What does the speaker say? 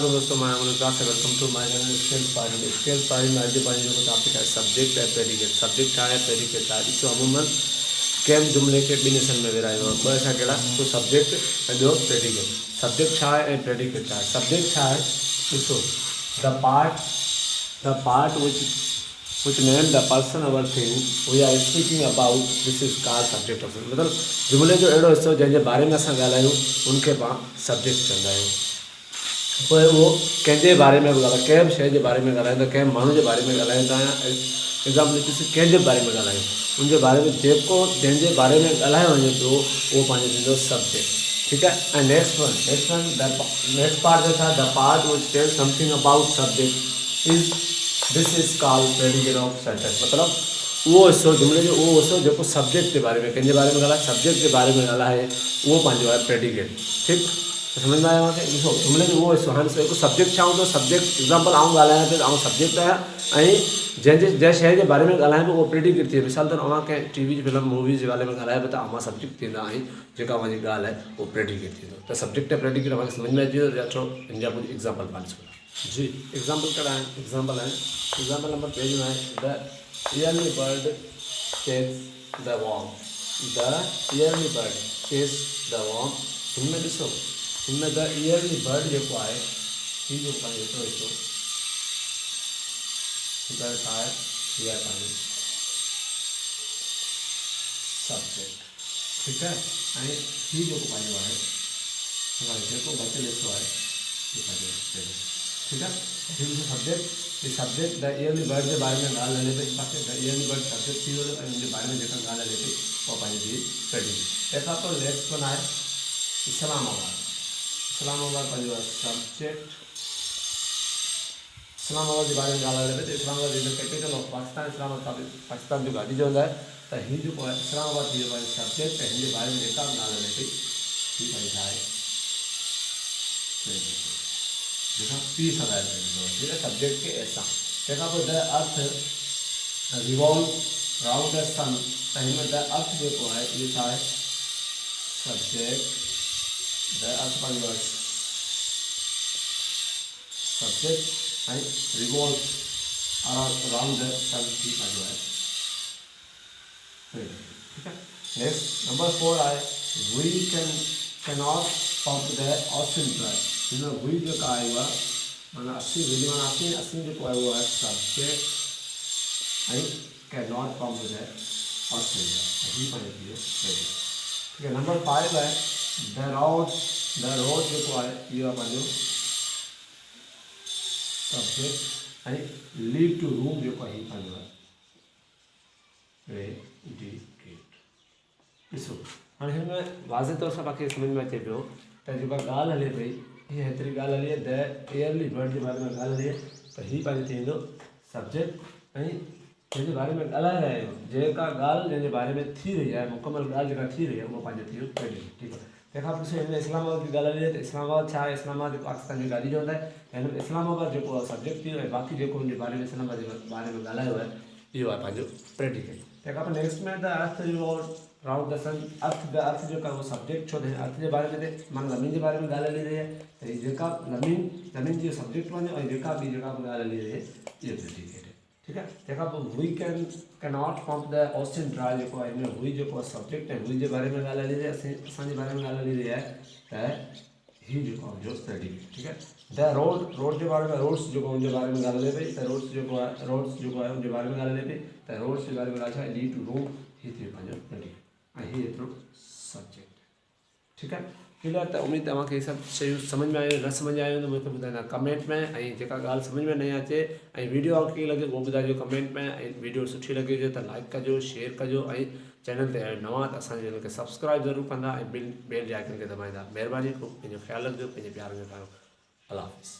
वालेकुम दोस्तों, मैं अनुराग से welcome to my channel scale party. Scale party में अॼु पंहिंजो जेको टॉपिक आहे सब्जेक्ट ऐं प्रेडिकेट। सब्जेक्ट छा आहे, प्रेडिकेट छा आहे। ॾिसो अमूमन कंहिं जुमिले खे ॿिनि हिसनि में विरायो आहे। ॿ हिसा कहिड़ा, हिकु सब्जेक्ट ऐं ॿियो प्रेडिकेट। सब्जेक्ट छा आहे ऐं प्रेडिकेट छा आहे। सब्जेक्ट छा आहे, ॾिसो the part which name the person or thing we are speaking about, this is called subject of। मतिलबु जुमिले जो अहिड़ो हिसो जंहिंजे बारे में असां ॻाल्हायूं उनखे पाण सब्जेक्ट चवंदा आहियूं। पोइ उहो कंहिंजे बारे में ॻाल्हाए, कंहिं बि शइ जे बारे में ॻाल्हायूं त कंहिं माण्हू जे बारे में ॻाल्हायूं था, एग्ज़ाम्पल ॾिसी कंहिंजे बारे में ॻाल्हायूं, उनजे बारे में जेको जंहिंजे बारे में ॻाल्हायो वञे पियो उहो पंहिंजो थींदो सब्जेक्ट। ठीकु आहे। ऐं नेक्स्ट पार्ट जो छा, the part which tell something about subject is this is called predicate of sentence. मतिलबु उहो हिसो जुमिले जो उहो हिसो जेको सब्जेक्ट जे बारे में, कंहिंजे बारे में ॻाल्हाए, सब्जेक्ट जे बारे में ॻाल्हाए, उहो पंहिंजो आहे प्रेडिकेट। ठीकु समझ में आयो आहे। ॾिसो जुमिले जो उहो हिसो, हाणे हिकु सब्जेक्ट छा हूंदो, सब्जेक्ट एग्ज़ाम्पल आउं ॻाल्हायां पियो त आउं सब्जेक्ट आहियां, ऐं जंहिं शइ जे बारे में ॻाल्हायां पियो उहो प्रेडिकेट थी वेंदो। मिसाल तौरु अवां कंहिं टीवी जी फिल्म मूवीज़ जे बारे में ॻाल्हायो पियो त अवां सब्जेक्ट थींदा, ऐं जेका अवांजी ॻाल्हि आहे उहो प्रेडिकेट थींदो। त सब्जेक्ट ऐं प्रेडिकेट अवांखे समझ में अची वियो। या थोरो हिन जा कुझु एग्ज़ाम्पल पाण ॾिसो जी। एग्ज़ाम्पल कहिड़ा आहिनि, एग्ज़ाम्पल आहिनि, एग्ज़ाम्पल नंबर पेज में आहे the early bird chase the worm. The early bird chase the worm. हिनमें ॾिसो, हिनमें द ईयरली बर्ड जेको आहे, हीअ जो पंहिंजो हिकिड़ो हिसो छा आहे, हीअ आहे पंहिंजो सब्जेक्ट। ठीकु आहे। ऐं हीअ जेको पंहिंजो आहे, जेको बचियल हिसो आहे हीअ पंहिंजो प्रेडिकेट। ठीकु आहे। हीअ सब्जेक्ट द ईयरली बर्ड जे बारे में ॻाल्हि हले पई, बाक़ी द ईयरली बर्ड सब्जेक्ट थी वियो, ऐं हुनजे बारे में जेका ॻाल्हि हले पई उहा पंहिंजी थी प्रेडिकेट। तंहिंखां पोइ नेक्स्ट वन आहे इस्लामाबाद। इस्लामाबाद पंहिंजो आहे सब्जेक्ट। इस्लामाबाद जे बारे में ॻाल्हि हले पई त Islamabad is the capital of Pakistan. Islamabad Pakistan जो गाॾी जो हूंदा आहे। त हीअ जेको आहे इस्लामाबाद थी वियो आहे सब्जेक्ट, ऐं हिन जे बारे में जेका बि ॻाल्हि हले पई हीअ पंहिंजी छा आहे, जेका पीस हलाए सघंदो आहे। ठीकु आहे। सब्जेक्ट खे ऐसा। तंहिंखां पोइ the earth revolve round the sun. त हिन में द अर्थ जेको आहे इहो छा आहे, सब्जेक्ट। द अर्थ पंहिंजो आहे सब्जेक्ट, ऐं रिवॉल्व राउंड द सन थी पंहिंजो आहे। ठीकु आहे। नेक्स्ट नंबर 4 आहे we cannot pump the ocean dry. हिन वी जेका आहे उहा माना 80 जेको आहे उहो आहे सब्जेक्ट, ऐं cannot pump the ocean dry, हीअ पंहिंजो थी वियो प्रेडिकेट। ठीकु आहे। नंबर 5 आहे द रोड जेको आहे इहो आहे पंहिंजो सब्जेक्ट, ऐं लीव टू रूम जेको आहे हीअ पंहिंजो आहे प्रेडिकेट। ॾिसो हाणे हिन में वाज़े तौर सां तव्हांखे सम्झ में अचे पियो त जेका ॻाल्हि हले पई, हीअ हेतिरी ॻाल्हि हली आहे द ईयरली बर्ड जे बारे में ॻाल्हि हली आहे, त हीअ पंहिंजो थी वेंदो सब्जेक्ट, ऐं जंहिंजे बारे में ॻाल्हाए रहिया आहियूं, जेका ॻाल्हि जंहिंजे बारे में थी रही आहे, मुकमल ॻाल्हि जेका थी रही आहे उहो पंहिंजो थी वियो प्रेडिकेट। ठीकु आहे। तंहिंखां पोइ हिन में इस्लामाबाद जी ॻाल्हि हली आहे त इस्लामाबाद छा आहे, इस्लामाबाद पाकिस्तान जी गाॾी जो हूंदा आहे। हिन में इस्लामाबाद जेको आहे सब्जेक्ट थी वियो, ऐं बाक़ी जेको हुनजे बारे में इस्लामाबाद जे बारे में ॻाल्हायो आहे इहो आहे पंहिंजो प्रेडिकेट। तंहिंखां पोइ नेक्स्ट में the earth revolve round the sun. Earth जेका उहो सब्जेक्ट छो त अर्थ जे बारे में माना ज़मीन जे बारे में ॻाल्हि हली रही आहे, त हीअ जेका ज़मीन जी सब्जेक्ट वञे, ऐं जेका बि ॻाल्हि हली रही आहे इहो प्रेडिकेट आहे। ठीकु आहे। तंहिंखां पोइ we cannot pump the ocean dry जेको आहे, हिन में वी जेको आहे सब्जेक्ट, ऐं वी जे बारे में ॻाल्हि हली रही आहे, असांजे बारे में ॻाल्हि हली रही आहे, त हीअ जेको आहे जो प्रेडिकेट। ठीकु आहे। द रोड जे बारे में, रोड्स जेको हुनजे बारे में ॻाल्हि हले पई, त रोड्स जेको आहे हुनजे बारे में ॻाल्हि हले पई, त रोड्स जे बारे में ॻाल्हि छा आहे, लीड टू रूम, हीअ थी पंहिंजो प्रेडिकेट, ऐं हीअ एतिरो सब्जेक्ट। ठीकु आहे। ठीकु आहे। त उमेद तव्हांखे इहे सभु शयूं सम्झ में आयूं, न सम्झ आयूं त मूंखे ॿुधाईंदा कमेंट में, ऐं जेका ॻाल्हि सम्झ में न अचे ऐं वीडियो कीअं लॻे उहो ॿुधाइजो कमेंट में, ऐं वीडियो सुठी लॻी हुजे त लाइक कजो, शेयर कजो, ऐं चैनल ते नवां त असांजे चैनल खे सब्सक्राइब ज़रूरु कंदा, ऐं बेल जे आइकन खे दॿाईंदा। महिरबानी, पंहिंजो ख़्यालु रखिजो, पंहिंजे प्यार में कयो। अल्लाह हाफ़िज़।